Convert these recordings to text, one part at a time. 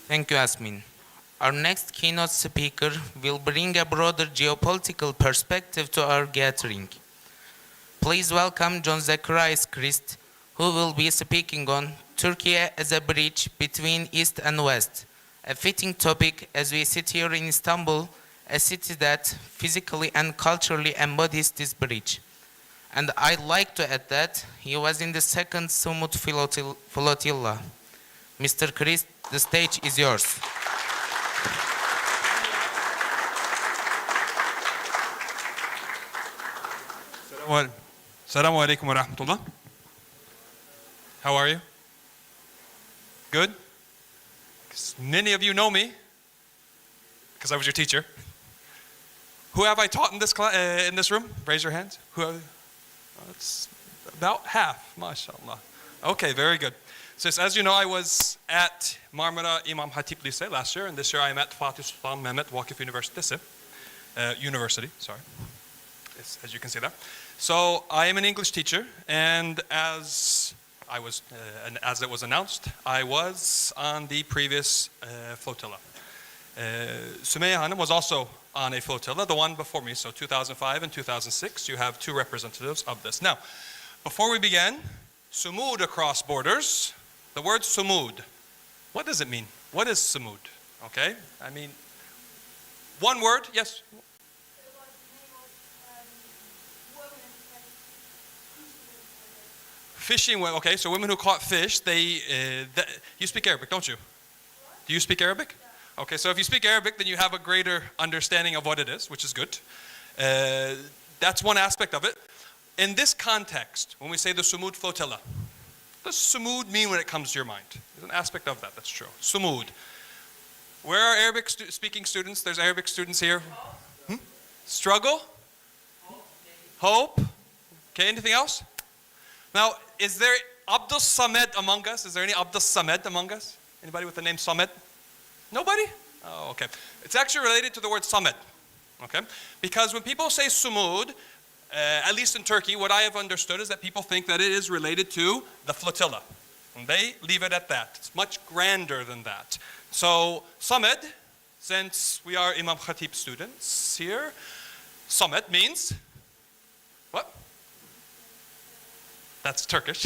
Thank you, Asmin. Our next keynote speaker will bring a broader geopolitical perspective to our gathering. Please welcome John Zacharias Crist, who will be speaking on Türkiye as a bridge between East and West, a fitting topic as we sit here in Istanbul, a city that physically and culturally embodies this bridge. And I'd like to add that he was in the second Sumud Flotilla. Mr. Crist, the stage is yours. Assalamu alaikum wa rahmatullah. How are you? Good? 'Cause many of you know me, because I was your teacher. Who have I taught in this room? Raise your hands. It's about half, mashallah. Okay, very good. So as you know, I was at Marmara Imam Hatip Lise last year, and this year I am at Fatih Sultan Mehmet Vakıf University, sorry. As you can see there. So I am an English teacher, and as it was announced, I was on the previous flotilla. Sumeyye Hanım was also on a flotilla, the one before me, so 2005 and 2006. You have two representatives of this. Now, before we begin, Sumud across borders, the word Sumud, what does it mean? What is Sumud? Okay, I mean, one word, yes? Fishing, okay, so women who caught fish, you speak Arabic, don't you? Do you speak Arabic? Okay, so if you speak Arabic, then you have a greater understanding of what it is, which is good. That's one aspect of it. In this context, when we say the Sumud Flotilla, what does Sumud mean when it comes to your mind? There's an aspect of that, that's true. Sumud. Where are Arabic speaking students? There's Arabic students here. Struggle? Hope? Okay, anything else? Now, is there Abdul Samed among us? Is there any Abdul Samed among us? Anybody with the name Samed? Nobody? Oh, okay. It's actually related to the word Samed, okay? Because when people say Sumud, at least in Turkey, what I have understood is that people think that it is related to the flotilla. And they leave it at that. It's much grander than that. So, Samed, since we are Imam Khatib students here, Samed means, what? That's Turkish.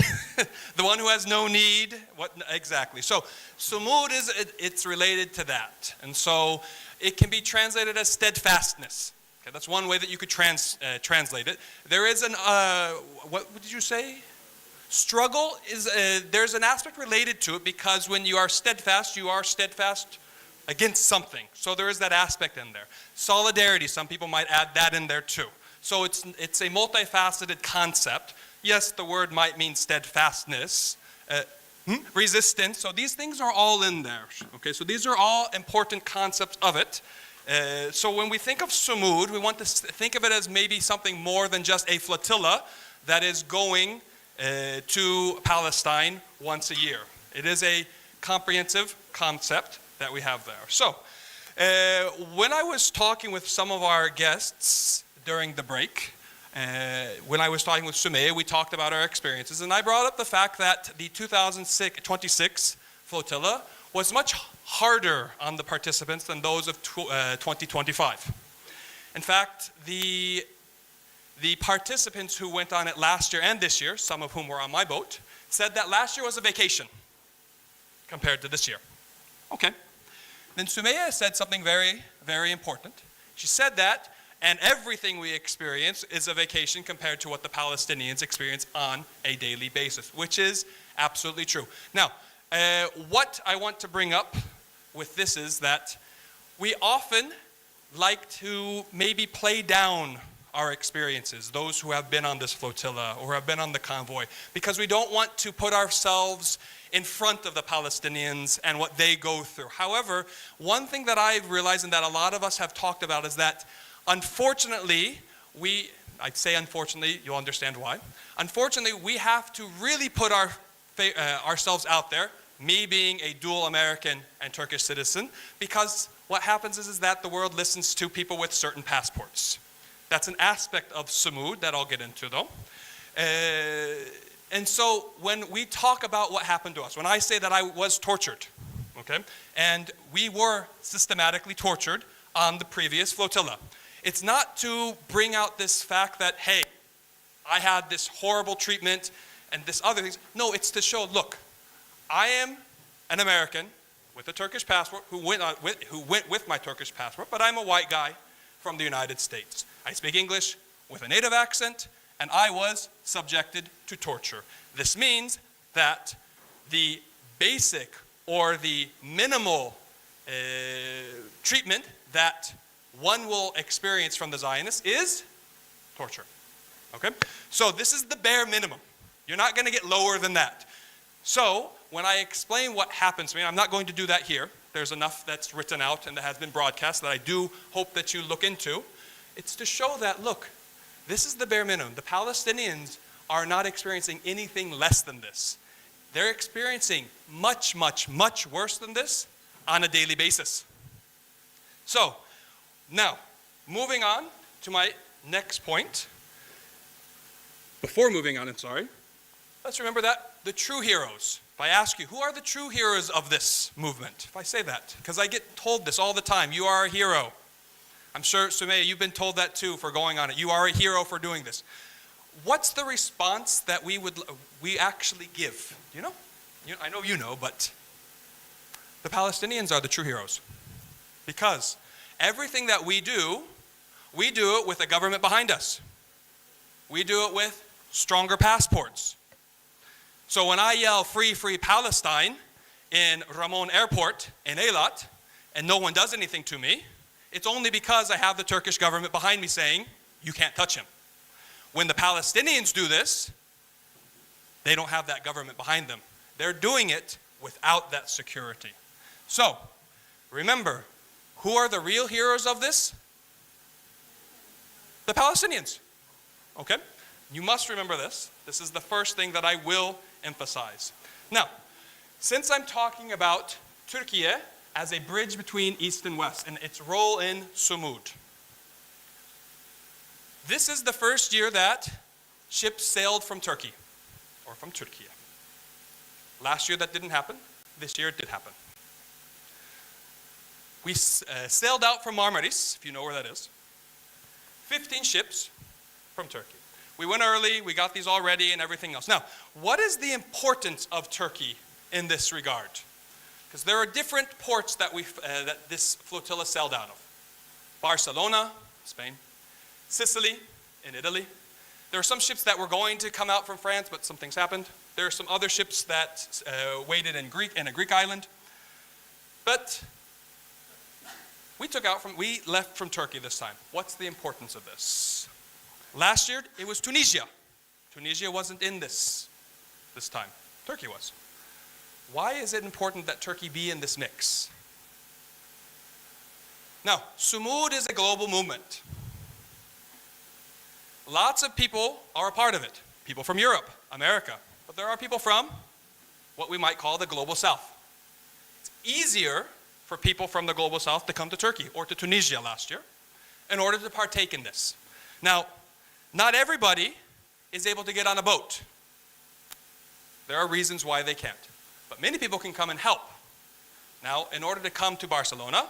The one who has no need, what exactly? So Sumud it's related to that. And so it can be translated as steadfastness. Okay, that's one way that you could translate it. There is what did you say? Struggle is, there's an aspect related to it because when you are steadfast against something. So there is that aspect in there. Solidarity, some people might add that in there too. So it's a multifaceted concept. Yes, the word might mean steadfastness, resistance. So these things are all in there. Okay, so these are all important concepts of it. So when we think of Sumud, we want to think of it as maybe something more than just a flotilla that is going to Palestine once a year. It is a comprehensive concept that we have there. So when I was talking with some of our guests during the break, when I was talking with Sumeyye, we talked about our experiences, and I brought up the fact that the 2026 flotilla was much harder on the participants than those of 2025. In fact, the participants who went on it last year and this year, some of whom were on my boat, said that last year was a vacation compared to this year. Okay. Then Sumeyye said something very, very important. She said that, and everything we experience is a vacation compared to what the Palestinians experience on a daily basis, which is absolutely true. Now, what I want to bring up with this is that we often like to maybe play down our experiences, those who have been on this flotilla or have been on the convoy, because we don't want to put ourselves in front of the Palestinians and what they go through. However, one thing that I've realized and that a lot of us have talked about is that unfortunately, I'd say unfortunately, you'll understand why. Unfortunately, we have to really put ourselves out there, me being a dual American and Turkish citizen, because what happens is that the world listens to people with certain passports. That's an aspect of Sumud that I'll get into though. And so when we talk about what happened to us, when I say that I was tortured, okay? And we were systematically tortured on the previous flotilla. It's not to bring out this fact that, hey, I had this horrible treatment and this other things. No, it's to show, look, I am an American with a Turkish passport who went with my Turkish passport, but I'm a white guy from the United States. I speak English with a native accent, and I was subjected to torture. This means that the basic or the minimal treatment that one will experience from the Zionists is torture. Okay? So this is the bare minimum. You're not going to get lower than that. So when I explain what happens to me, I'm not going to do that here. There's enough that's written out and that has been broadcast that I do hope that you look into. It's to show that, look, this is the bare minimum. The Palestinians are not experiencing anything less than this. They're experiencing much, much, much worse than this on a daily basis. So, now, moving on to my next point. Before moving on, let's remember that the true heroes. If I ask you, who are the true heroes of this movement? If I say that, because I get told this all the time, you are a hero. I'm sure, Sumaya, you've been told that too for going on it. You are a hero for doing this. What's the response that we actually give? Do you know? I know you know, but the Palestinians are the true heroes. Because everything that we do it with a government behind us. We do it with stronger passports. So when I yell, "Free, free Palestine," in Ramon Airport in Eilat, and no one does anything to me, it's only because I have the Turkish government behind me saying, you can't touch him. When the Palestinians do this, they don't have that government behind them. They're doing it without that security. So, remember, who are the real heroes of this? The Palestinians. Okay? You must remember this. This is the first thing that I will emphasize. Now, since I'm talking about Türkiye as a bridge between East and West and its role in Sumud, this is the first year that ships sailed from Turkey, or from Türkiye. Last year that didn't happen. This year it did happen. We sailed out from Marmaris, if you know where that is. 15 ships from Turkey. We went early, we got these all ready and everything else. Now, what is the importance of Turkey in this regard? Because there are different ports that this flotilla sailed out of. Barcelona, Spain. Sicily, in Italy. There are some ships that were going to come out from France, but some things happened. There are some other ships that waited in a Greek island. But we left from Turkey this time. What's the importance of this? Last year, it was Tunisia. Tunisia wasn't in this time. Turkey was. Why is it important that Turkey be in this mix? Now, Sumud is a global movement. Lots of people are a part of it. People from Europe, America. But there are people from what we might call the global south. It's easier for people from the global south to come to Turkey or to Tunisia last year in order to partake in this. Now, not everybody is able to get on a boat. There are reasons why they can't. But many people can come and help. Now, in order to come to Barcelona,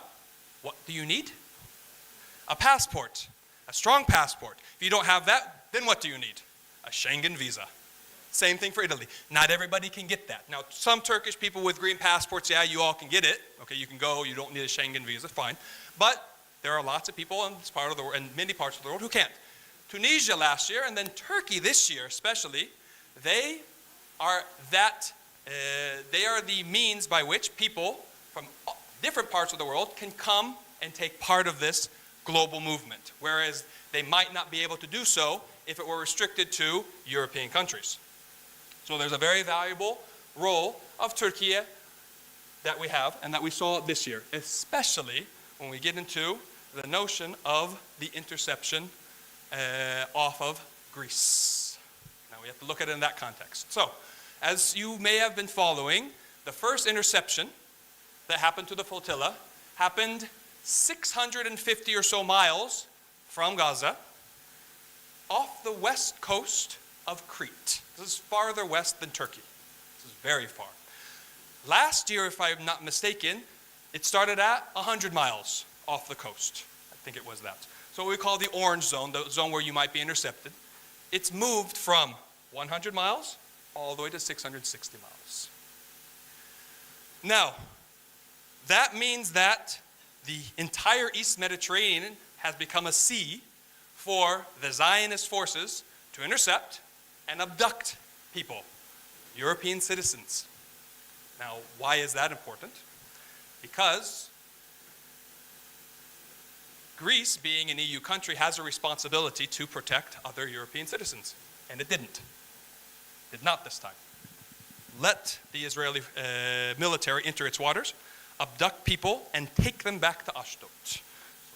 what do you need? A passport. A strong passport. If you don't have that, then what do you need? A Schengen visa. Same thing for Italy. Not everybody can get that. Now, some Turkish people with green passports, yeah, you all can get it. Okay, you can go, you don't need a Schengen visa, fine. But there are lots of people in this part of the world, in many parts of the world who can't. Tunisia last year, and then Turkey this year especially, they are the means by which people from different parts of the world can come and take part of this global movement, whereas they might not be able to do so if it were restricted to European countries. So there's a very valuable role of Türkiye that we have and that we saw this year, especially when we get into the notion of the interception off of Greece. Now we have to look at it in that context. So, as you may have been following, the first interception that happened to the flotilla happened 650 or so miles from Gaza off the west coast of Crete. This is farther west than Turkey. This is very far. Last year, if I'm not mistaken, it started at 100 miles off the coast. I think it was that. So what we call the orange zone, the zone where you might be intercepted. It's moved from 100 miles all the way to 660 miles. Now, that means that the entire East Mediterranean has become a sea for the Zionist forces to intercept and abduct people, European citizens. Now, why is that important? Because Greece, being an EU country, has a responsibility to protect other European citizens, and it didn't. Did not this time. Let the Israeli military enter its waters, abduct people, and take them back to Ashdod. So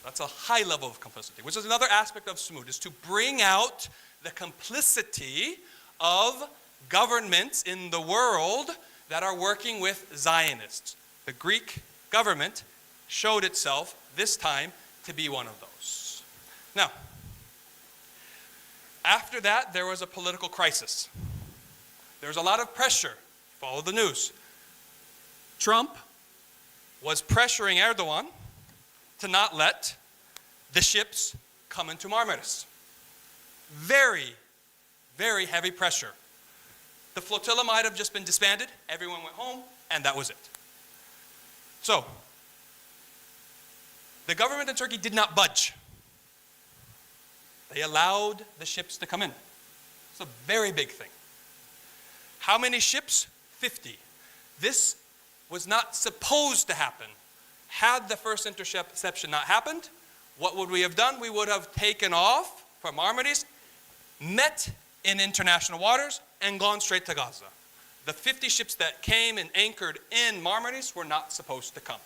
that's a high level of complicity, which is another aspect of Sumud, is to bring out the complicity of governments in the world that are working with Zionists. The Greek government showed itself this time to be one of those. Now, after that, there was a political crisis. There was a lot of pressure. Follow the news. Trump was pressuring Erdogan to not let the ships come into Marmaris. Very, very heavy pressure. The flotilla might have just been disbanded, everyone went home, and that was it. So, the government in Turkey did not budge. They allowed the ships to come in. It's a very big thing. How many ships? 50. This was not supposed to happen. Had the first interception not happened, what would we have done? We would have taken off from Marmaris, met in international waters, and gone straight to Gaza. The 50 ships that came and anchored in Marmaris were not supposed to come.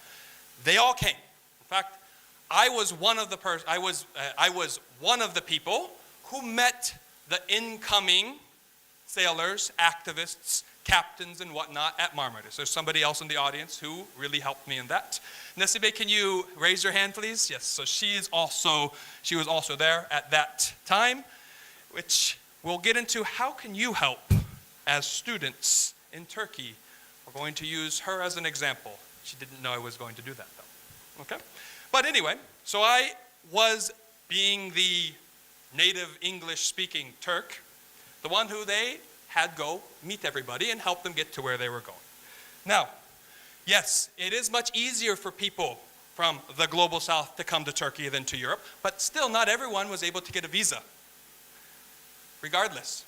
They all came. In fact, I was one of the people who met the incoming sailors, activists, captains, and whatnot at Marmaris. There's somebody else in the audience who really helped me in that. Nasibe, can you raise your hand, please? Yes. So she was also there at that time, which we'll get into. How can you help as students in Turkey? We're going to use her as an example. She didn't know I was going to do that, though. Okay. But anyway, so I was, being the native English-speaking Turk, the one who they had go meet everybody and help them get to where they were going. Now, yes, it is much easier for people from the global south to come to Turkey than to Europe, but still not everyone was able to get a visa. Regardless,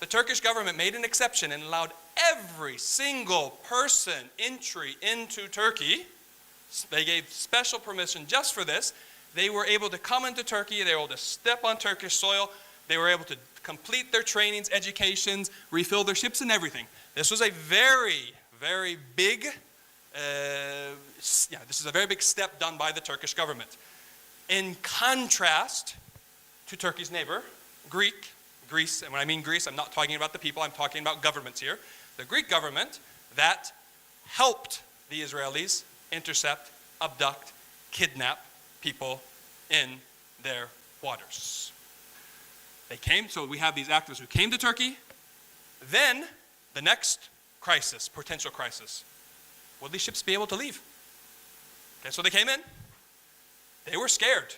the Turkish government made an exception and allowed every single person entry into Turkey. They gave special permission just for this. They were able to come into Turkey, they were able to step on Turkish soil, they were able to complete their trainings, educations, refill their ships and everything. This was a very, very big, this is a very big step done by the Turkish government. In contrast to Turkey's neighbor, Greece, and when I mean Greece, I'm not talking about the people, I'm talking about governments here. The Greek government that helped the Israelis intercept, abduct, kidnap people in their waters. They came, so we have these actors who came to Turkey. Then, the next crisis, potential crisis, will these ships be able to leave? Okay, so they came in. They were scared.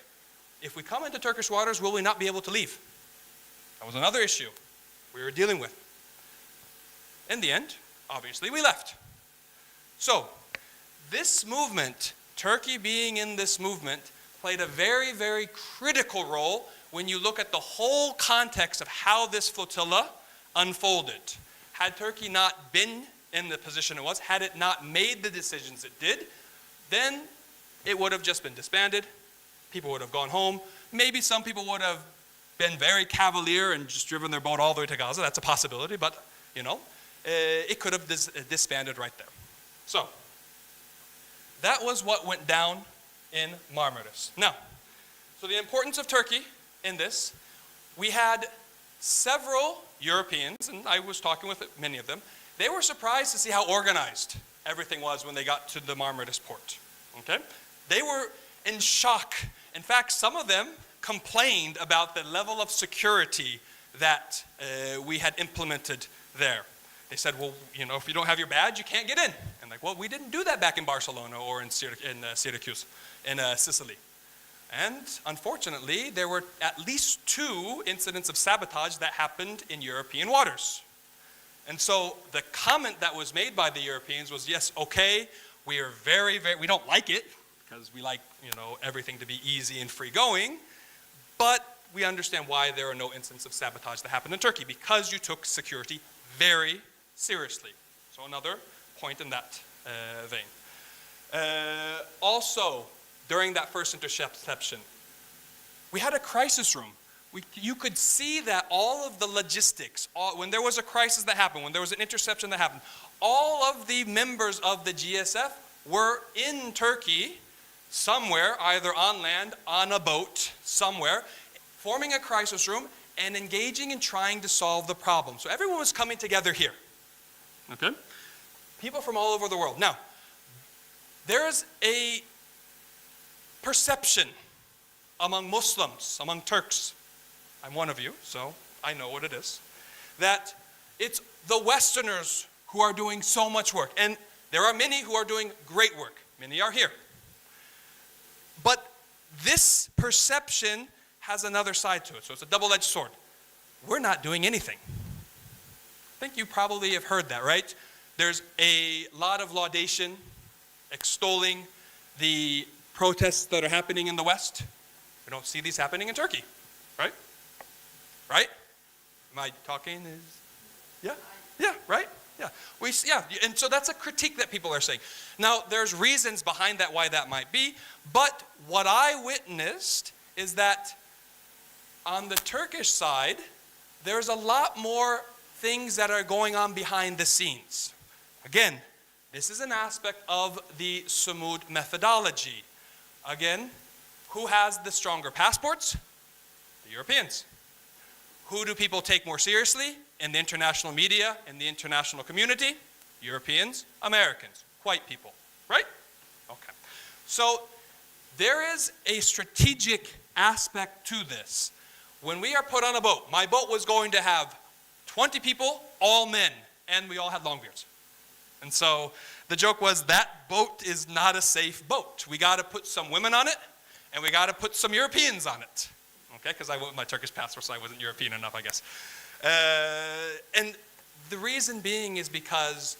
If we come into Turkish waters, will we not be able to leave? That was another issue we were dealing with. In the end, obviously, we left. So, this movement, Turkey being in this movement, played a very, very critical role when you look at the whole context of how this flotilla unfolded. Had Turkey not been in the position it was, had it not made the decisions it did, then it would have just been disbanded. People would have gone home. Maybe some people would have been very cavalier and just driven their boat all the way to Gaza. That's a possibility, but, it could have disbanded right there. So, that was what went down in Marmaris. Now, so the importance of Turkey in this, we had several Europeans, and I was talking with many of them, they were surprised to see how organized everything was when they got to the Marmaris port. Okay? They were in shock. In fact, some of them complained about the level of security that we had implemented there. They said, well, if you don't have your badge, you can't get in. And like, well, we didn't do that back in Barcelona or in Syracuse, in Sicily. And unfortunately, there were at least 2 incidents of sabotage that happened in European waters. And so the comment that was made by the Europeans was, yes, okay, we are we don't like it, because we like, everything to be easy and free going, but we understand why there are no incidents of sabotage that happened in Turkey, because you took security very seriously. So another point in that vein. Also, during that first interception, we had a crisis room. You could see that all of the logistics, when there was a crisis that happened, when there was an interception that happened, all of the members of the GSF were in Turkey somewhere, either on land, on a boat, somewhere, forming a crisis room and engaging in trying to solve the problem. So everyone was coming together here. Okay? People from all over the world. Now, there is a perception among Muslims, among Turks, I'm one of you, so I know what it is, that it's the Westerners who are doing so much work. And there are many who are doing great work. Many are here. But this perception has another side to it. So it's a double-edged sword. We're not doing anything. I think you probably have heard that, right? There's a lot of laudation, extolling the protests that are happening in the West. We don't see these happening in Turkey, right? Right? Am I talking? Yeah? Yeah, right? Yeah. And so that's a critique that people are saying. Now, there's reasons behind that why that might be, but what I witnessed is that on the Turkish side, there's a lot more things that are going on behind the scenes. Again, this is an aspect of the Sumud methodology. Again, who has the stronger passports? The Europeans. Who do people take more seriously in the international media, in the international community? Europeans, Americans, white people, right? Okay. So there is a strategic aspect to this. When we are put on a boat, my boat was going to have 20 people, all men, and we all had long beards. And so the joke was that boat is not a safe boat. We got to put some women on it, and we got to put some Europeans on it. Okay, because I went with my Turkish passport, so I wasn't European enough, I guess. And the reason being is because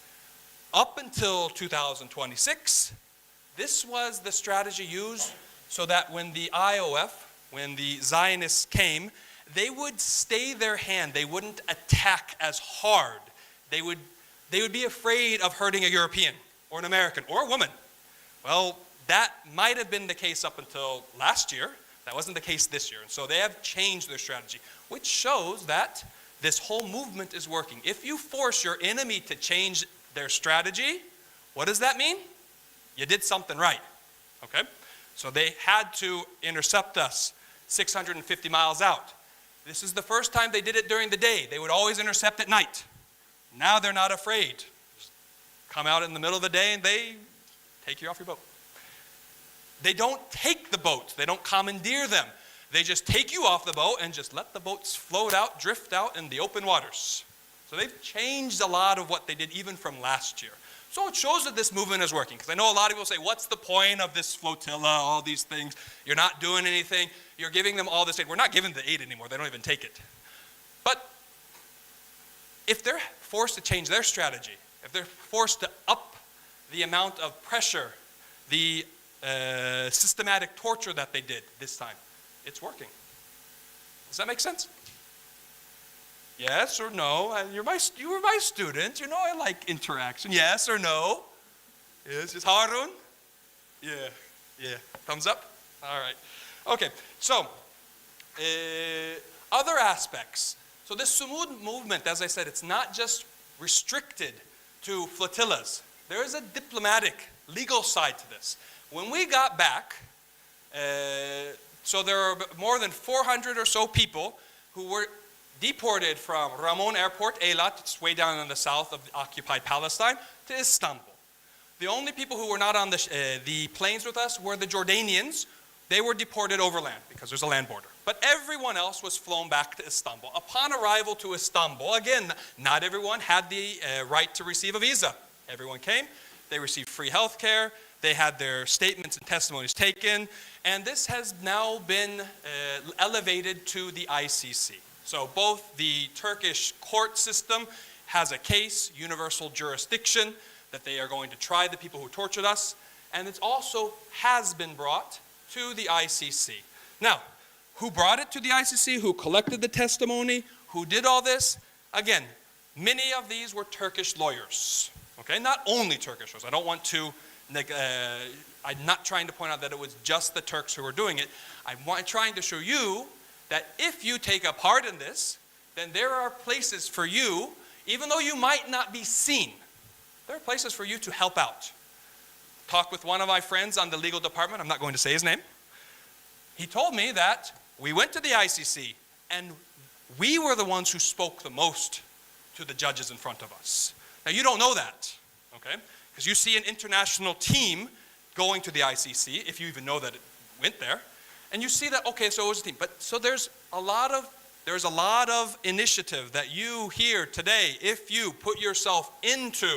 up until 2026, this was the strategy used so that when the IOF, when the Zionists came, they would stay their hand. They wouldn't attack as hard. They would be afraid of hurting a European or an American or a woman. Well, that might have been the case up until last year. That wasn't the case this year. And so they have changed their strategy, which shows that this whole movement is working. If you force your enemy to change their strategy, what does that mean? You did something right. Okay? So they had to intercept us 650 miles out. This is the first time they did it during the day. They would always intercept at night. Now they're not afraid. Just come out in the middle of the day and they take you off your boat. They don't take the boats. They don't commandeer them. They just take you off the boat and just let the boats float out, drift out in the open waters. So they've changed a lot of what they did even from last year. So it shows that this movement is working. Because I know a lot of people say, what's the point of this flotilla, all these things? You're not doing anything. You're giving them all this aid. We're not giving the aid anymore. They don't even take it. But if they're forced to change their strategy, if they're forced to up the amount of pressure, the systematic torture that they did this time, it's working. Does that make sense? Yes or no? You were my student. You know I like interaction. Yes or no? Yes. Is Harun? Yeah. Thumbs up? All right. Okay. So, other aspects. So this Sumud movement, as I said, it's not just restricted to flotillas. There is a diplomatic, legal side to this. When we got back, so there are more than 400 or so people who were deported from Ramon Airport, Eilat, it's way down in the south of occupied Palestine, to Istanbul. The only people who were not on the planes with us were the Jordanians. They were deported overland because there's a land border. But everyone else was flown back to Istanbul. Upon arrival to Istanbul, again, not everyone had the right to receive a visa. Everyone came, they received free health care, they had their statements and testimonies taken, and this has now been elevated to the ICC. So both the Turkish court system has a case, universal jurisdiction, that they are going to try the people who tortured us, and it also has been brought to the ICC. Now, who brought it to the ICC? Who collected the testimony? Who did all this? Again, many of these were Turkish lawyers. Okay, not only Turkish lawyers. I don't want to, I'm not trying to point out that it was just the Turks who were doing it. I'm trying to show you that if you take a part in this, then there are places for you, even though you might not be seen, there are places for you to help out. Talked with one of my friends on the legal department. I'm not going to say his name. He told me that we went to the ICC and we were the ones who spoke the most to the judges in front of us. Now you don't know that, okay? Because you see an international team going to the ICC, if you even know that it went there, and you see that, okay, so it was a team. But so there's a lot of initiative that you here today, if you put yourself into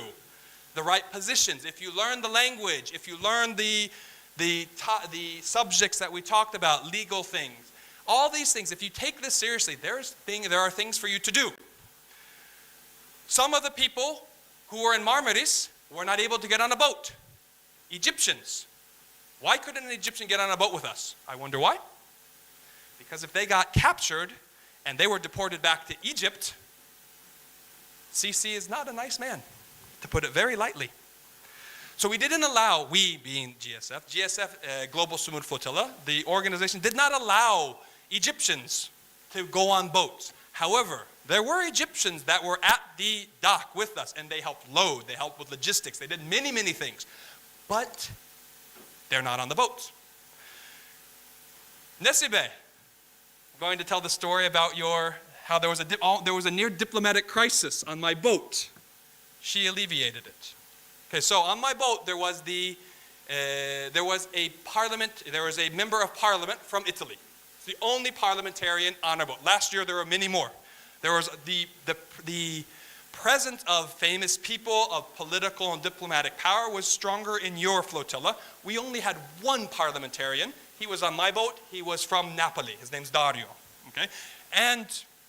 the right positions, if you learn the language, if you learn the subjects that we talked about, legal things, all these things, if you take this seriously, there are things for you to do. Some of the people who were in Marmaris were not able to get on a boat. Egyptians. Why couldn't an Egyptian get on a boat with us? I wonder why. Because if they got captured and they were deported back to Egypt, Sisi is not a nice man, to put it very lightly. So we didn't allow, we being GSF, Global Sumud Flotilla, the organization did not allow Egyptians to go on boats. However, there were Egyptians that were at the dock with us, and they helped load, they helped with logistics, they did many, many things. But they're not on the boats. Nesibe, I'm going to tell the story about how there was a near diplomatic crisis on my boat. She alleviated it. Okay, so on my boat there was a member of parliament from Italy. It's the only parliamentarian on our boat. Last year there were many more. There was the presence of famous people of political and diplomatic power was stronger in your flotilla. We only had one parliamentarian. He was on my boat. He was from Napoli. His name's Dario. Okay, and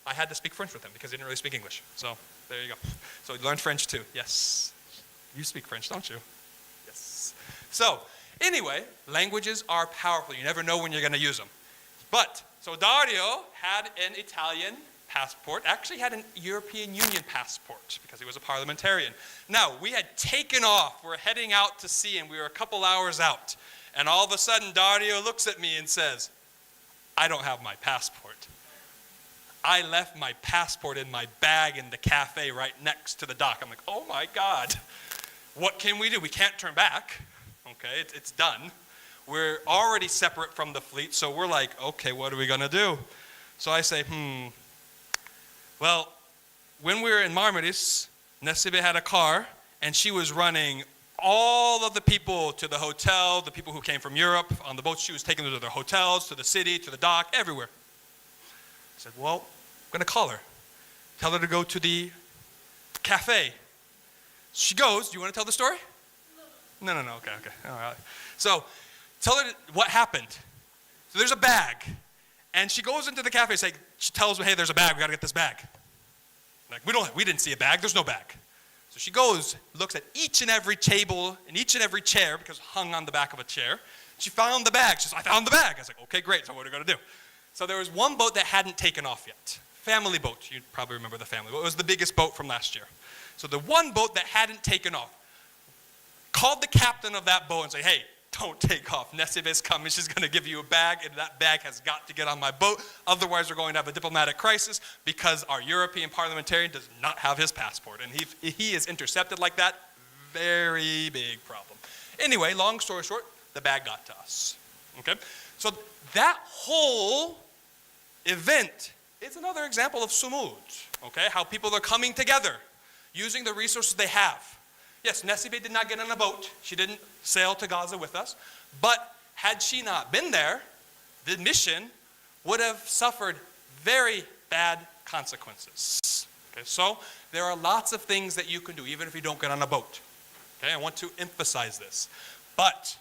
I had to speak French with him because he didn't really speak English. So there you go. So he learned French too. Yes. You speak French, don't you? Yes. So, anyway, languages are powerful. You never know when you're going to use them. But, so Dario had an Italian passport, actually had an European Union passport because he was a parliamentarian. Now, we had taken off. We're heading out to sea and we were a couple hours out. And all of a sudden, Dario looks at me and says, I don't have my passport. I left my passport in my bag in the cafe right next to the dock. I'm like, oh my God. What can we do? We can't turn back. Okay, it's done. We're already separate from the fleet, so we're like, okay, what are we going to do? So I say, well, when we were in Marmaris, Nesibe had a car, and she was running all of the people to the hotel, the people who came from Europe on the boat. She was taking them to their hotels, to the city, to the dock, everywhere. I said, well, I'm going to call her. Tell her to go to the cafe. She goes, do you want to tell the story? No, okay, all right. So, tell her what happened. So there's a bag, and she goes into the cafe, she tells me, hey, there's a bag, we got to get this bag. Like, we didn't see a bag, there's no bag. So she goes, looks at each and every table and each and every chair, because it hung on the back of a chair. She found the bag. She says, I found the bag. I was like, okay, great, so what are we going to do? So there was one boat that hadn't taken off yet. Family boat, you probably remember the family boat. It was the biggest boat from last year. So the one boat that hadn't taken off, called the captain of that boat and said, hey, don't take off. Nesibe's coming. She's going to give you a bag, and that bag has got to get on my boat. Otherwise, we're going to have a diplomatic crisis because our European parliamentarian does not have his passport. And he is intercepted like that, very big problem. Anyway, long story short, the bag got to us. Okay? So that whole event is another example of Sumud. Okay? How people are coming together, using the resources they have. Yes, Nesibe did not get on a boat. She didn't sail to Gaza with us. But had she not been there, the mission would have suffered very bad consequences. Okay, so there are lots of things that you can do, even if you don't get on a boat. Okay, I want to emphasize this. But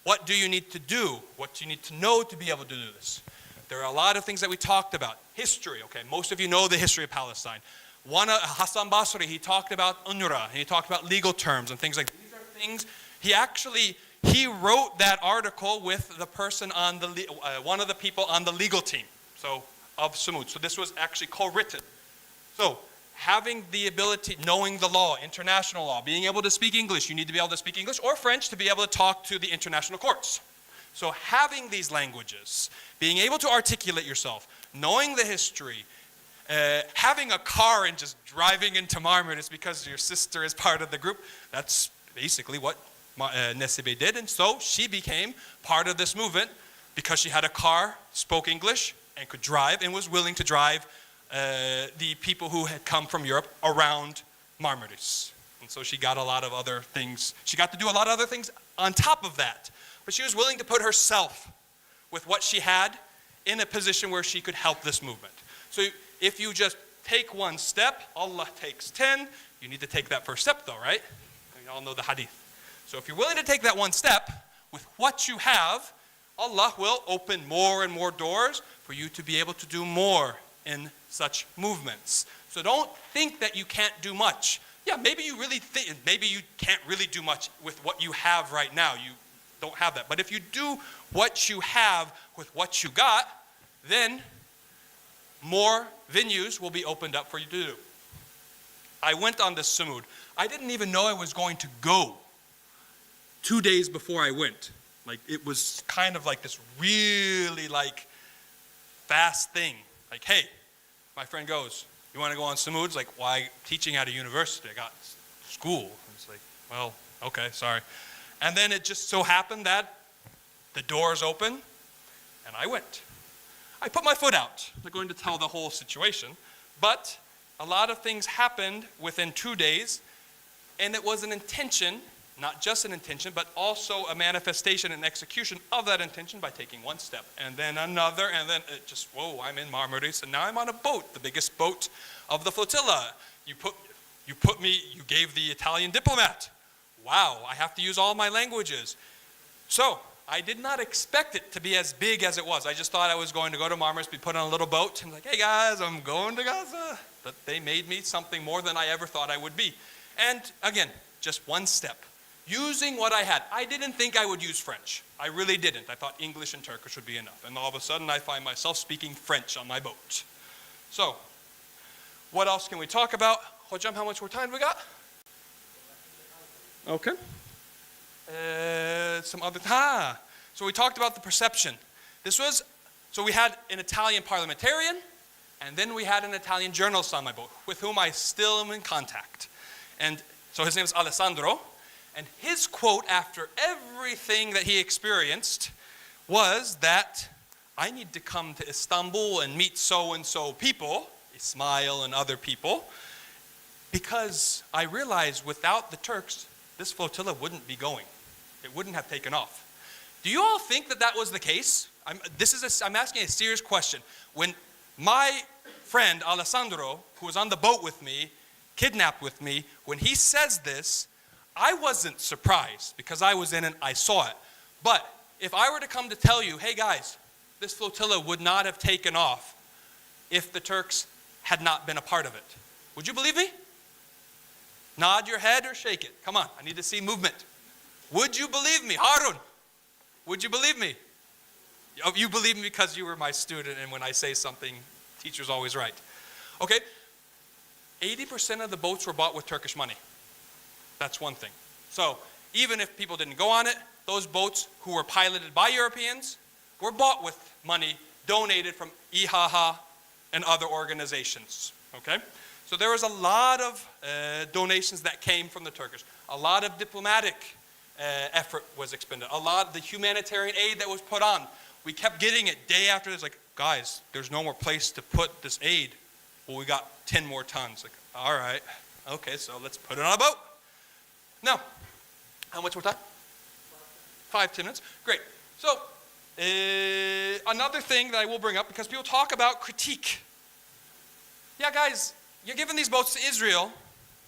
what do you need to do? What do you need to know to be able to do this? There are a lot of things that we talked about. History, okay, most of you know the history of Palestine. Hassan Basri, he talked about UNRWA, and he talked about legal terms and things like these are things. He wrote that article with the person on the one of the people on the legal team, so of Sumud. So this was actually co-written. So having the ability, knowing the law, international law, being able to speak English, you need to be able to speak English or French to be able to talk to the international courts. So having these languages, being able to articulate yourself, knowing the history, having a car and just driving into Marmaris because your sister is part of the group, that's basically what Nesibe did. And so she became part of this movement because she had a car, spoke English, and could drive, and was willing to drive the people who had come from Europe around Marmaris. And so she got a lot of other things. She got to do a lot of other things on top of that. But she was willing to put herself with what she had in a position where she could help this movement. So if you just take one step, Allah takes 10. You need to take that first step though, right? You all know the hadith. So if you're willing to take that one step with what you have, Allah will open more and more doors for you to be able to do more in such movements. So don't think that you can't do much. Yeah, maybe you can't really do much with what you have right now. You don't have that. But if you do what you have with what you got, then more venues will be opened up for you to do. I went on this Sumud. I didn't even know I was going to go 2 days before I went. Like, it was kind of like this really like fast thing. Like, hey, my friend goes, you want to go on Sumud? It's like, why? Teaching at a university. I got school. It's like, well, okay, sorry. And then it just so happened that the doors open, and I went. I put my foot out. I'm not going to tell the whole situation, but a lot of things happened within 2 days, and it was an intention, not just an intention, but also a manifestation and execution of that intention by taking one step, and then another, and then it just, whoa, I'm in Marmaris, and now I'm on a boat, the biggest boat of the flotilla. You gave the Italian diplomat. Wow, I have to use all my languages. So, I did not expect it to be as big as it was. I just thought I was going to go to Marmaris, be put on a little boat, and like, hey guys, I'm going to Gaza. But they made me something more than I ever thought I would be. And again, just one step. Using what I had. I didn't think I would use French. I really didn't. I thought English and Turkish would be enough. And all of a sudden, I find myself speaking French on my boat. So, what else can we talk about? Hocam, how much more time we got? Okay. So we talked about the perception. So we had an Italian parliamentarian, and then we had an Italian journalist on my boat, with whom I still am in contact. And so his name is Alessandro, and his quote after everything that he experienced was that I need to come to Istanbul and meet so-and-so people, Ismail and other people, because I realized without the Turks, this flotilla wouldn't be going. It wouldn't have taken off. Do you all think that that was the case? I'm asking a serious question. When my friend Alessandro, who was on the boat with me, kidnapped with me, when he says this, I wasn't surprised because I was in it, I saw it. But if I were to come to tell you, hey guys, this flotilla would not have taken off if the Turks had not been a part of it, would you believe me? Nod your head or shake it. Come on, I need to see movement. Would you believe me? Harun, would you believe me? Oh, you believe me because you were my student, and when I say something, teacher's always right. Okay, 80% of the boats were bought with Turkish money. That's one thing. So even if people didn't go on it, those boats who were piloted by Europeans were bought with money donated from İHA and other organizations. Okay? So there was a lot of donations that came from the Turkish. A lot of diplomatic effort was expended. A lot of the humanitarian aid that was put on. We kept getting it day after this. Like, guys, there's no more place to put this aid. Well, we got 10 more tons. Like, all right. Okay, so let's put it on a boat. No. How much more time? 5, 10 minutes. Great. So Another thing that I will bring up, because people talk about critique. Yeah, guys, you're giving these boats to Israel.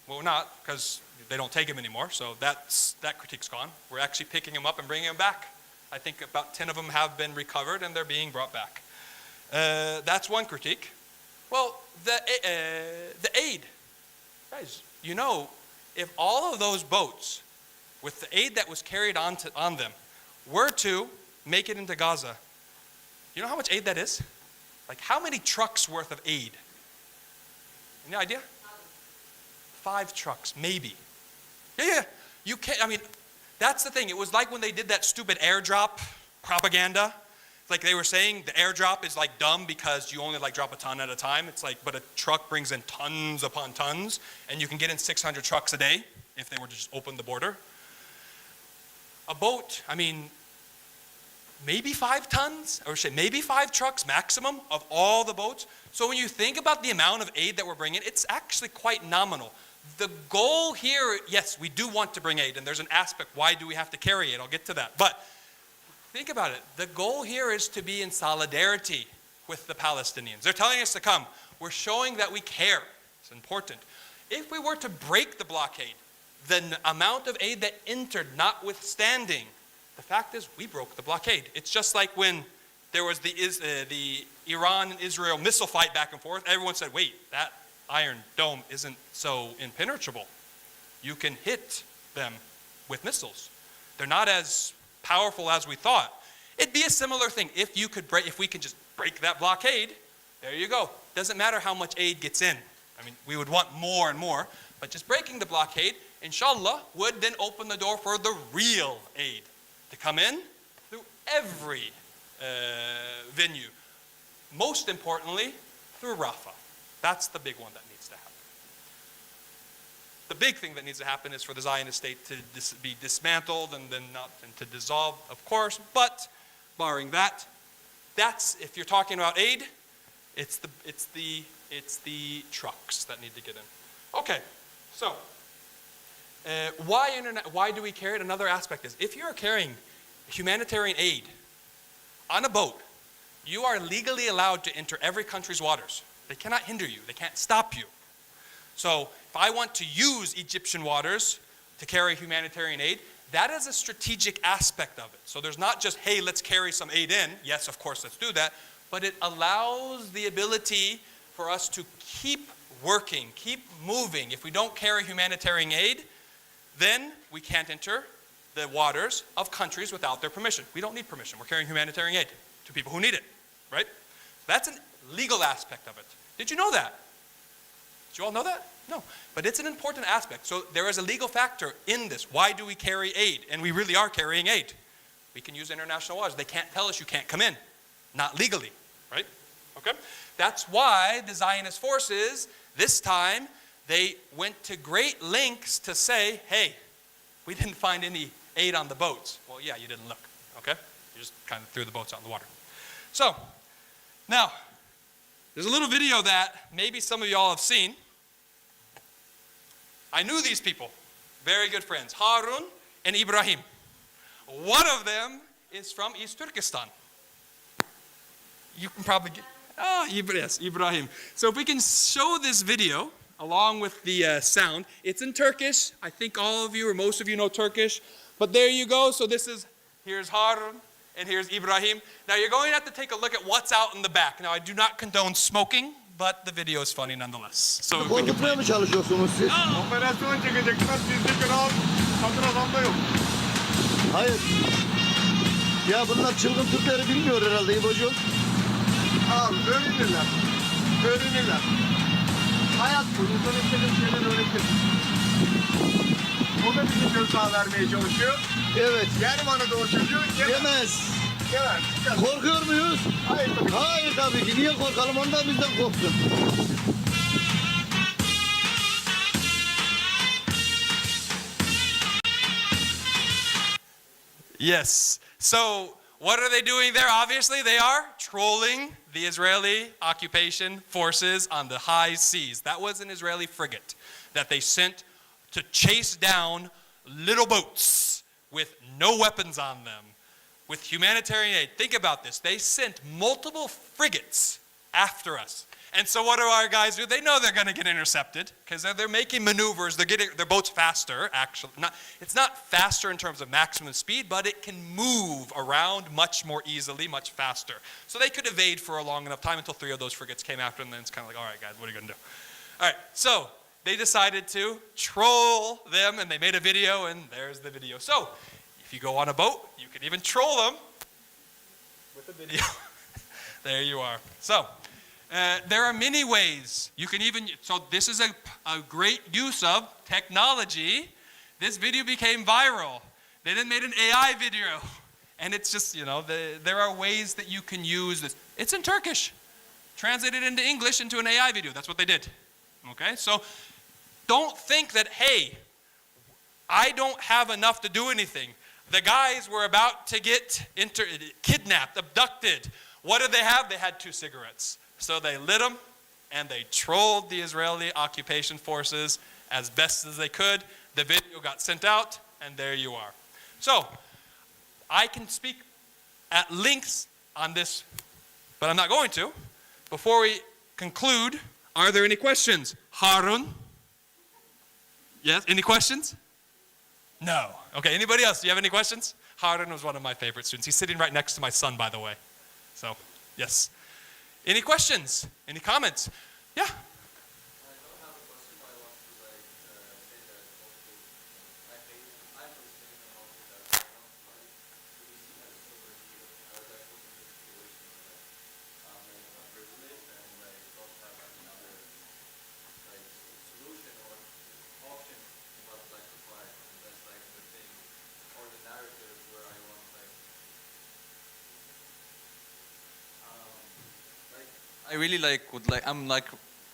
Well, we're not, because they don't take them anymore, so that critique's gone. We're actually picking them up and bringing them back. I think about 10 of them have been recovered, and they're being brought back. That's one critique. Well, the aid. Guys, you know, if all of those boats, with the aid that was carried on them, were to make it into Gaza, you know how much aid that is? Like, how many trucks worth of aid? Any idea? 5 trucks, maybe. Yeah. You can't, I mean, that's the thing. It was like when they did that stupid airdrop propaganda. Like they were saying, the airdrop is like dumb because you only like drop a ton at a time. It's like, but a truck brings in tons upon tons, and you can get in 600 trucks a day if they were to just open the border. A boat, I mean, maybe 5 tons, or maybe 5 trucks maximum of all the boats. So when you think about the amount of aid that we're bringing, it's actually quite nominal. The goal here, yes, we do want to bring aid, and there's an aspect, why do we have to carry it? I'll get to that. But think about it. The goal here is to be in solidarity with the Palestinians. They're telling us to come. We're showing that we care. It's important. If we were to break the blockade, the amount of aid that entered notwithstanding, the fact is we broke the blockade. It's just like when there was the Iran and Israel missile fight back and forth. Everyone said, wait, that Iron Dome isn't so impenetrable. You can hit them with missiles. They're not as powerful as we thought. It'd be a similar thing. If we can just break that blockade, there you go. Doesn't matter how much aid gets in. I mean, we would want more and more, but just breaking the blockade, inshallah, would then open the door for the real aid to come in through every venue. Most importantly, through Rafah. That's the big one that needs to happen. The big thing that needs to happen is for the Zionist state to be dismantled and then to dissolve, of course. But barring that, that's, if you're talking about aid, it's the trucks that need to get in. Okay, so why do we carry it? Another aspect is, if you're carrying humanitarian aid on a boat, you are legally allowed to enter every country's waters. They cannot hinder you. They can't stop you. So if I want to use Egyptian waters to carry humanitarian aid, that is a strategic aspect of it. So there's not just, hey, let's carry some aid in. Yes, of course, let's do that. But it allows the ability for us to keep working, keep moving. If we don't carry humanitarian aid, then we can't enter the waters of countries without their permission. We don't need permission. We're carrying humanitarian aid to people who need it, right? That's a legal aspect of it. Did you know that? Did you all know that? No. But it's an important aspect. So there is a legal factor in this. Why do we carry aid? And we really are carrying aid. We can use international waters. They can't tell us you can't come in. Not legally, right? Okay? That's why the Zionist forces, this time, they went to great lengths to say, hey, we didn't find any aid on the boats. Well, yeah, you didn't look, okay? You just kind of threw the boats out in the water. So, now, there's a little video that maybe some of y'all have seen. I knew these people, very good friends, Harun and Ibrahim. One of them is from East Turkestan. You can probably get, yes, Ibrahim. So if we can show this video along with the sound, it's in Turkish. I think all of you or most of you know Turkish, but there you go. So here's Harun and here's Ibrahim. Now you're going to have to take a look at what's out in the back. Now I do not condone smoking, but the video is funny nonetheless. So if we can Korkutmaya mı çalışıyorsunuz siz? Operasyon çekecekler, sizde kral, satın adamda yok. Hayır. Ya bunlar çılgın Türkleri bilmiyor herhalde İbocuğum. Abi öğrenirler. Öğrenirler. Hayat bu. İnsan istediği şeyler öğretir. O da bize gözdağı vermeye çalışıyor. Evet. Yer mi anladı o çocuğu? Yemez. Yemez. Korkuyor muyuz? Hayır tabii. Hayır tabii ki. Niye korkalım? Ondan bizden korksun. Yes. So what are they doing there? Obviously, they are trolling the Israeli occupation forces on the high seas. That was an Israeli frigate that they sent to chase down little boats with no weapons on them, with humanitarian aid. Think about this. They sent multiple frigates after us. And so what do our guys do? They know they're going to get intercepted because they're making maneuvers. They're getting their boats faster, actually. It's not faster in terms of maximum speed, but it can move around much more easily, much faster. So they could evade for a long enough time until 3 of those frigates came after them. And then it's kind of like, all right, guys, what are you going to do? All right, so they decided to troll them, and they made a video, and there's the video. So if you go on a boat, you can even troll them with a video. There you are. So there are many ways you can even, so this is a great use of technology. This video became viral. They then made an AI video. And it's just, there are ways that you can use this. It's in Turkish. Translated into English into an AI video. That's what they did. Okay, so don't think that, hey, I don't have enough to do anything. The guys were about to get kidnapped, abducted. What did they have? They had 2 cigarettes. So they lit them, and they trolled the Israeli occupation forces as best as they could. The video got sent out, and there you are. So I can speak at length on this, but I'm not going to. Before we conclude, are there any questions? Harun? Yes, any questions? No. Okay, anybody else? Do you have any questions? Harun was one of my favorite students. He's sitting right next to my son, by the way. So, yes. Any questions? Any comments? Yeah? I really I'm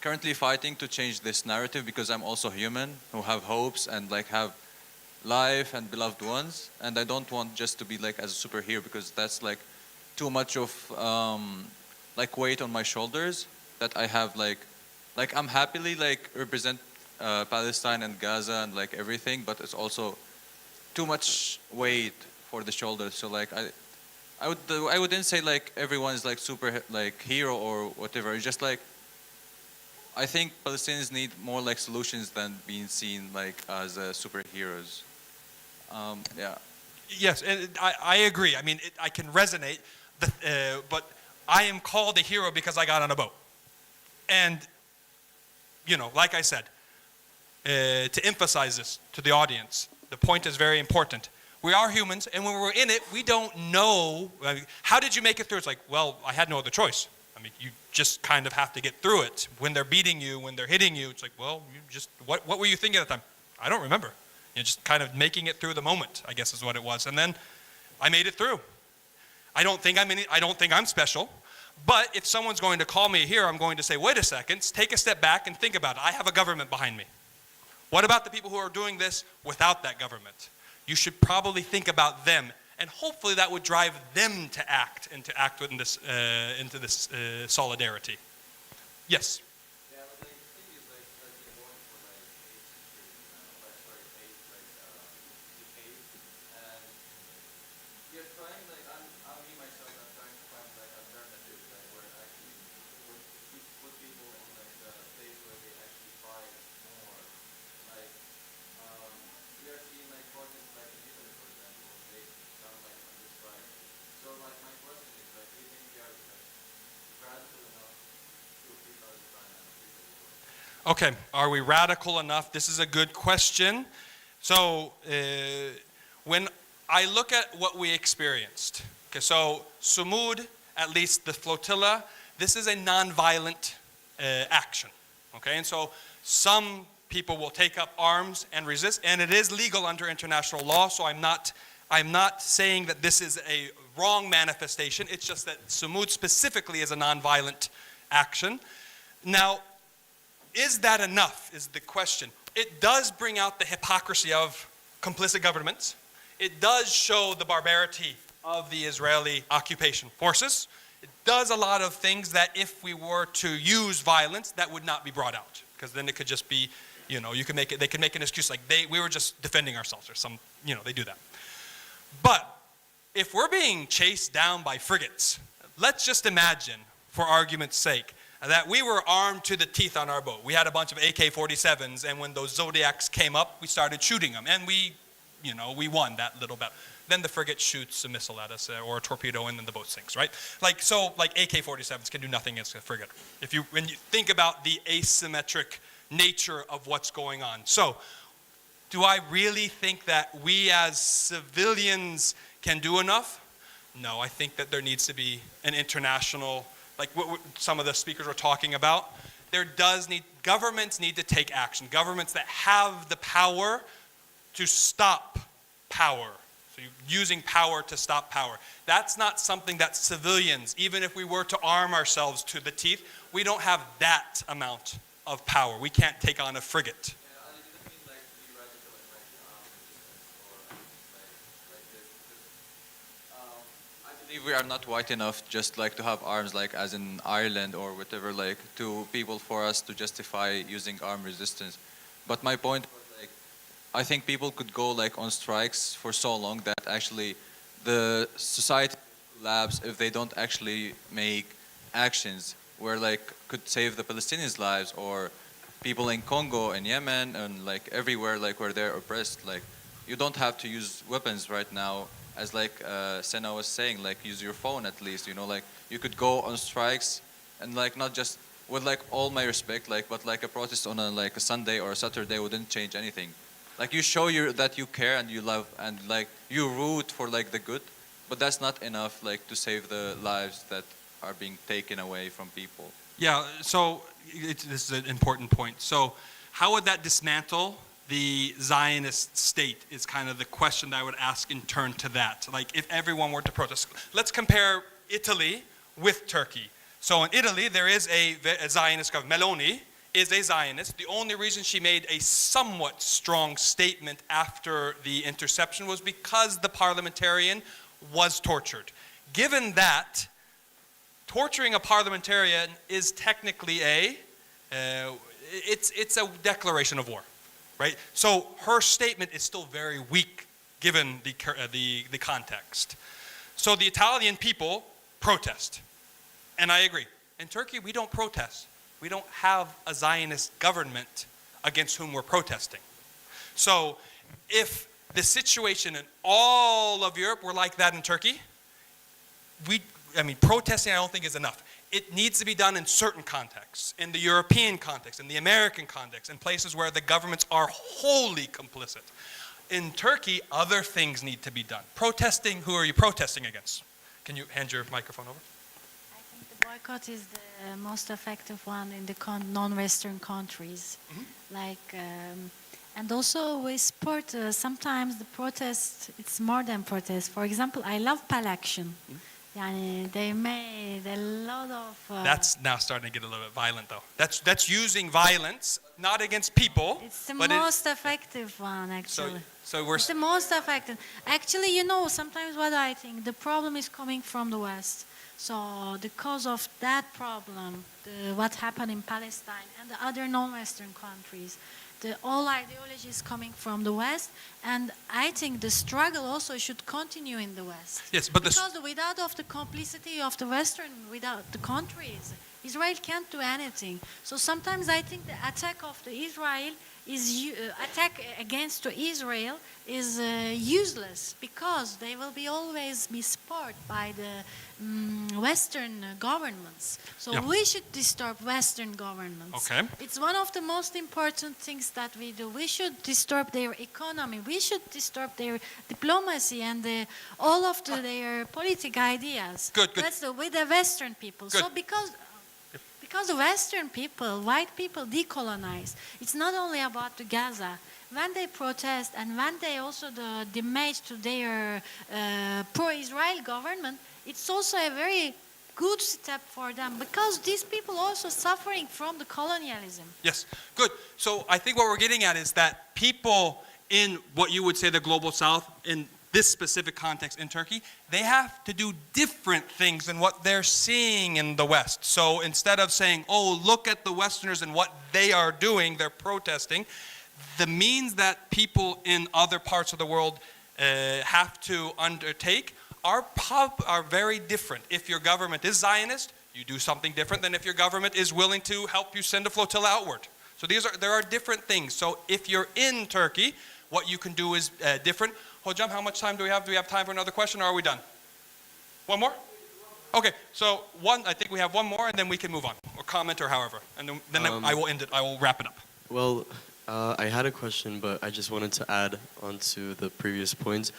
currently fighting to change this narrative because I'm also human who have hopes and have life and beloved ones, and I don't want just to be as a superhero because that's too much of weight on my shoulders that I have I'm happily represent Palestine and Gaza and everything, but it's also too much weight for the shoulders. So I wouldn't say everyone is super hero or whatever. It's just I think Palestinians need more solutions than being seen as superheroes. Yeah. Yes, and I agree. I mean, I can resonate, but I am called a hero because I got on a boat. And, like I said, to emphasize this to the audience, the point is very important. We are humans, and when we're in it, we don't know. How did you make it through? It's well, I had no other choice. I mean, you just kind of have to get through it. When they're beating you, when they're hitting you, it's well, you just, what were you thinking at the time? I don't remember. Just kind of making it through the moment, I guess is what it was. And then I made it through. I don't think I'm special, but if someone's going to call me a hero, I'm going to say, wait a second, take a step back and think about it. I have a government behind me. What about the people who are doing this without that government? You should probably think about them, and hopefully that would drive them to act and to act into this solidarity. Yes. Yeah, but the thing is been going for 8 centuries now, and we are trying I'm me myself, I'm trying to find alternatives where actually would put people in the place where they actually fight more. We are seeing protests in Italy, for example, they sound on this side. So my question is do you think we are radical enough to free Palestine and free the world? Okay, are we radical enough? This is a good question. So when I look at what we experienced, okay, so Sumud, at least the flotilla, this is a nonviolent action, okay? And so some people will take up arms and resist, and it is legal under international law, so I'm not saying that this is a wrong manifestation. It's just that Sumud specifically is a nonviolent action. Now, is that enough is the question. It does bring out the hypocrisy of complicit governments. It does show the barbarity of the Israeli occupation forces. It does a lot of things that if we were to use violence, that would not be brought out. Because then it could just be, you can make it, they can make an excuse we were just defending ourselves or some, they do that. But if we're being chased down by frigates, let's just imagine, for argument's sake, that we were armed to the teeth on our boat. We had a bunch of AK-47s, and when those Zodiacs came up, we started shooting them, and we won that little battle. Then the frigate shoots a missile at us or a torpedo, and then the boat sinks, right? Like AK-47s can do nothing against a frigate. When you think about the asymmetric nature of what's going on. So, do I really think that we as civilians can do enough? No, I think that there needs to be an international, like what some of the speakers were talking about. Governments need to take action. Governments that have the power to stop power. So you're using power to stop power. That's not something that civilians, even if we were to arm ourselves to the teeth, we don't have that amount of power. We can't take on a frigate. I believe we are not white enough just like to have arms like as in Ireland or whatever, like to people for us to justify using armed resistance. But my point was like, I think people could go like on strikes for so long that actually the society collapse if they don't actually make actions where like could save the Palestinians' lives or people in Congo and Yemen and like everywhere like where they're oppressed. Like you don't have to use weapons right now. As like Sena was saying, like use your phone at least, like you could go on strikes and like not just with like all my respect, like but like a protest on a Sunday or a Saturday wouldn't change anything. Like you show that you care and you love and like you root for like the good, but that's not enough like to save the lives that are being taken away from people. Yeah, so this is an important point. So how would that dismantle the Zionist state is kind of the question that I would ask in turn to that. Like if everyone were to protest. Let's compare Italy with Turkey. So in Italy, there is a Zionist government. Meloni is a Zionist. The only reason she made a somewhat strong statement after the interception was because the parliamentarian was tortured. Given that, torturing a parliamentarian is technically it's a declaration of war. Right? So her statement is still very weak given the context. So the Italian people protest. And I agree. In Turkey, we don't protest. We don't have a Zionist government against whom we're protesting. So if the situation in all of Europe were like that in Turkey, protesting I don't think is enough. It needs to be done in certain contexts, in the European context, in the American context, in places where the governments are wholly complicit. In Turkey, other things need to be done. Protesting, who are you protesting against? Can you hand your microphone over? I think the boycott is the most effective one in the non-Western countries. And also we support, sometimes the protest, it's more than protest. For example, I love pal action. They made a lot of... That's now starting to get a little bit violent, though. That's using violence, not against people. It's the most effective one, actually. It's the most effective. Actually, sometimes what I think, the problem is coming from the West. So the cause of that problem, what happened in Palestine and the other non-Western countries, all ideology is coming from the West, and I think the struggle also should continue in the West. Yes, but because without of the complicity of the Western, without the countries, Israel can't do anything. So sometimes I think the attack of the Israel is attack against Israel is useless because they will always be supported by the Western governments. So we should disturb Western governments. Okay. It's one of the most important things that we do. We should disturb their economy. We should disturb their diplomacy and all of their political ideas. Good. That's with the Western people. Good. So because the Western people, white people decolonize, it's not only about the Gaza. When they protest and when they also the damage to their pro-Israel government, it's also a very good step for them because these people also suffering from the colonialism. Yes, good. So I think what we're getting at is that people in what you would say the global South, in this specific context in Turkey, they have to do different things than what they're seeing in the West. So instead of saying, oh, look at the Westerners and what they are doing, they're protesting, the means that people in other parts of the world have to undertake are very different. If your government is Zionist, you do something different than if your government is willing to help you send a flotilla outward. So there are different things. So if you're in Turkey, what you can do is different. Hocam, how much time do we have? Do we have time for another question, or are we done? One more? Okay, so I think we have one more, and then we can move on, or comment, or however. And then I will end it. I will wrap it up. Well, I had a question, but I just wanted to add on to the previous points.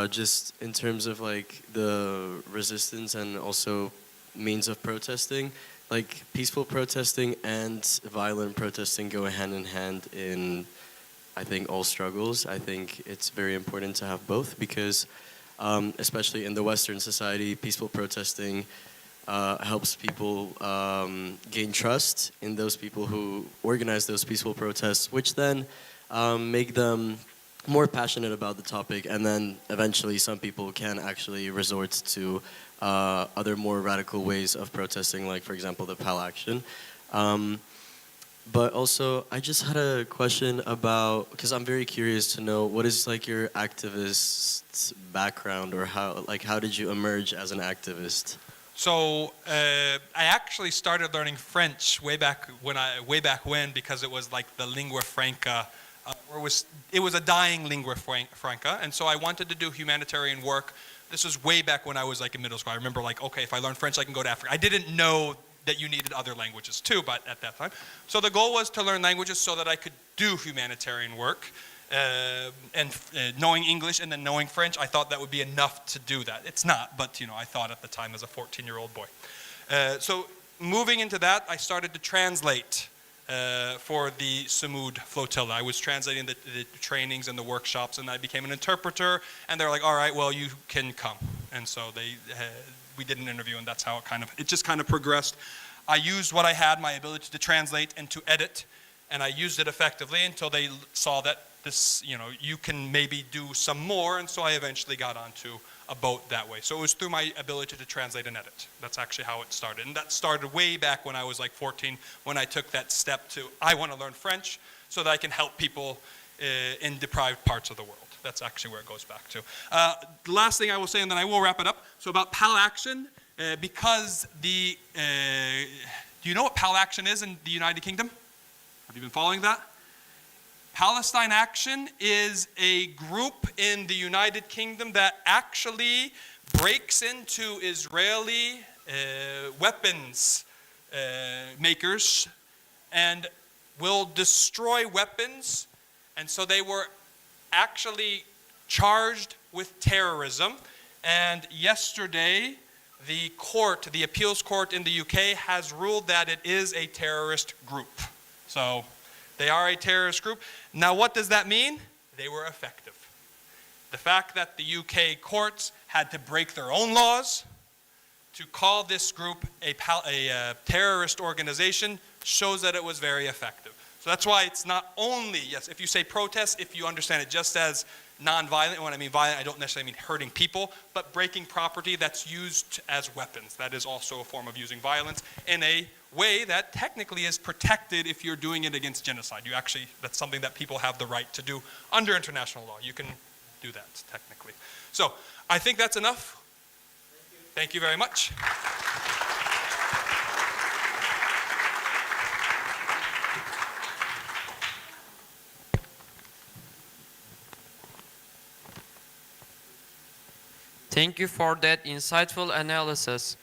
Just in terms of like the resistance and also means of protesting, like peaceful protesting and violent protesting go hand in hand in, I think, all struggles. I think it's very important to have both because especially in the Western society, peaceful protesting helps people gain trust in those people who organize those peaceful protests, which then make them more passionate about the topic, and then eventually some people can actually resort to other more radical ways of protesting, like for example the PAL action. But also, I just had a question about, because I'm very curious to know, what is like your activist background, or how did you emerge as an activist? So I actually started learning French way back when because it was like the lingua franca, it was a dying lingua franca, and so I wanted to do humanitarian work. This was way back when I was like in middle school. I remember like, okay, if I learn French, I can go to Africa. I didn't know that you needed other languages too, but at that time. So the goal was to learn languages so that I could do humanitarian work. And knowing English and then knowing French, I thought that would be enough to do that. It's not, but I thought at the time as a 14-year-old boy. So moving into that, I started to translate for the Sumud Flotilla. I was translating the trainings and the workshops, and I became an interpreter, and they're like, all right, well, you can come. And so we did an interview, and that's how it just kind of progressed. I used what I had, my ability to translate and to edit, and I used it effectively until they saw that this, you can maybe do some more, and so I eventually got onto a boat that way. So it was through my ability to translate and edit. That's actually how it started. And that started way back when I was like 14, when I took that step to, I want to learn French so that I can help people in deprived parts of the world. That's actually where it goes back to. The last thing I will say, and then I will wrap it up. So about PAL action, because do you know what PAL action is in the United Kingdom? Have you been following that? Palestine Action is a group in the United Kingdom that actually breaks into Israeli weapons makers and will destroy weapons. And so they were actually charged with terrorism. And yesterday, the appeals court in the UK has ruled that it is a terrorist group. So they are a terrorist group. Now, what does that mean? They were effective. The fact that the UK courts had to break their own laws to call this group a terrorist organization shows that it was very effective. So that's why it's not only, yes, if you say protest, if you understand it just as non-violent, and when I mean violent, I don't necessarily mean hurting people, but breaking property that's used as weapons. That is also a form of using violence in a way that technically is protected if you're doing it against genocide. That's something that people have the right to do under international law. You can do that technically. So I think that's enough. Thank you very much. Thank you for that insightful analysis.